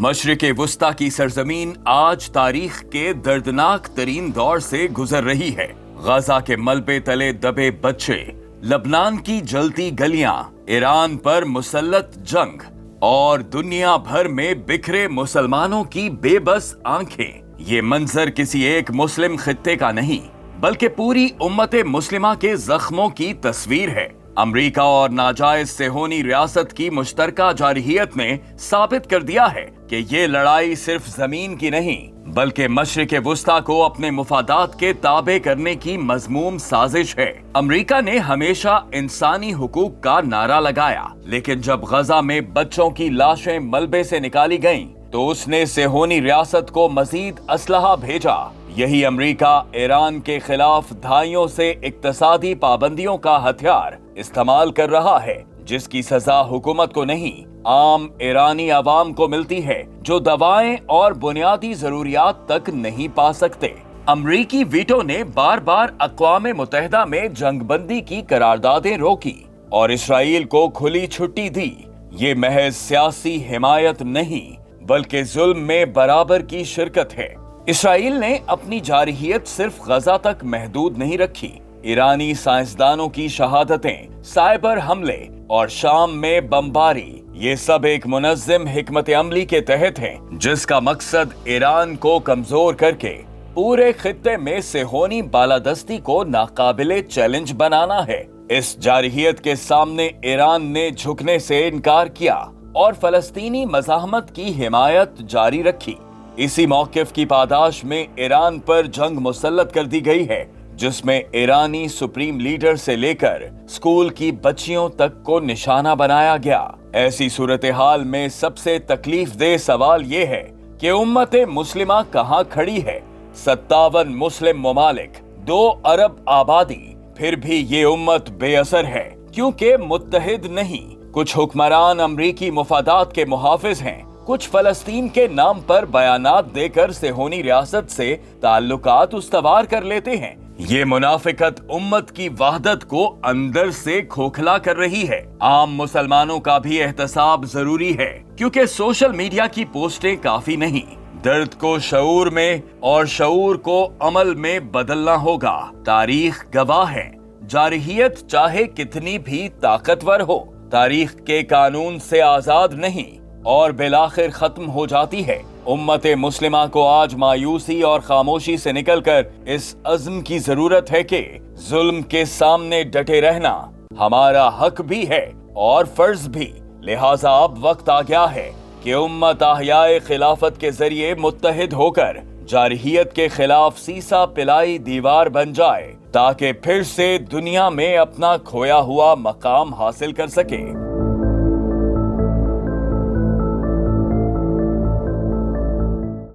मशरिक़ वुस्ता की सरजमीन आज तारीख के दर्दनाक तरीन दौर से गुजर रही है। गजा के मलबे तले दबे बच्चे, लबनान की जलती गलियां, ईरान पर मुसल्लत जंग और दुनिया भर में बिखरे मुसलमानों की बेबस आंखें। ये मंजर किसी एक मुस्लिम खित्ते का नहीं बल्कि पूरी उम्मत मुस्लिमा के जख्मों की तस्वीर है। अमेरिका और नाजायज सेहोनी रियासत की मुश्तरका जारहियत ने साबित कर दिया है कि ये लड़ाई सिर्फ जमीन की नहीं बल्कि मशरिक़ वुस्ता को अपने मुफादात के ताबे करने की मजमूम साजिश है। अमेरिका ने हमेशा इंसानी हुकूक का नारा लगाया, लेकिन जब गजा में बच्चों की लाशें मलबे से निकाली गईं, तो उसने सेहोनी रियासत को मजीद असलहा भेजा। यही अमेरिका ईरान के खिलाफ दहाइयों से इक्तसादी पाबंदियों का हथियार इस्तेमाल कर रहा है, जिसकी सजा हुकूमत को नहीं आम ईरानी अवाम को मिलती है, जो दवाएं और बुनियादी जरूरियात तक नहीं पा सकते। अमरीकी वीटो ने बार बार अक़वाम मुत्तहिदा में जंगबंदी की करारदादें रोकी और इसराइल को खुली छुट्टी दी। ये महज सियासी हिमायत नहीं बल्कि जुल्म में बराबर की शिरकत है। इसराइल ने अपनी जारहियत सिर्फ गजा तक महदूद नहीं रखी। ईरानी साइंसदानों की शहादतें, साइबर हमले और शाम में बमबारी, ये सब एक मुनज़्ज़म हिकमत अमली के तहत हैं, जिसका मकसद ईरान को कमजोर करके पूरे खित्ते में सेहोनी बालादस्ती को नाकाबिले चैलेंज बनाना है। इस जारहियत के सामने ईरान ने झुकने से इनकार किया और फलस्तीनी मज़ाहमत की हिमायत जारी रखी। इसी मौक़िफ़ की पादाश में ईरान पर जंग मुसल्लत कर दी गई है, जिसमें ईरानी सुप्रीम लीडर से लेकर स्कूल की बच्चियों तक को निशाना बनाया गया। ऐसी सूरत हाल में सबसे तकलीफ दे सवाल ये है कि उम्मत मुस्लिमा कहाँ खड़ी है। 57 मुस्लिम ममालिक, 2 अरब आबादी, फिर भी ये उम्मत बेअसर है क्योंकि मुत्तहिद नहीं। कुछ हुक्मरान अमरीकी मुफादात के मुहाफिज हैं, कुछ फलस्तीन के नाम पर बयानात देकर सेहोनी रियासत से ताल्लुकात उस्तवार कर लेते हैं। ये मुनाफिकत उम्मत की वहदत को अंदर से खोखला कर रही है। आम मुसलमानों का भी एहतसाब जरूरी है, क्योंकि सोशल मीडिया की पोस्टें काफी नहीं। दर्द को शऊर में और शऊर को अमल में बदलना होगा। तारीख गवाह है, जारहियत चाहे कितनी भी ताकतवर हो, तारीख के कानून से आजाद नहीं और बिलाखिर खत्म हो जाती है। उम्मत मुस्लिमा को आज मायूसी और खामोशी से निकलकर इस अज़्म की जरूरत है कि जुल्म के सामने डटे रहना हमारा हक भी है और फर्ज भी। लिहाजा अब वक्त आ गया है कि उम्मत अहयाए खिलाफत के जरिए मुत्तहिद होकर जारहियत के खिलाफ सीसा पिलाई दीवार बन जाए, ताकि फिर से दुनिया में अपना खोया हुआ मकाम हासिल कर सके।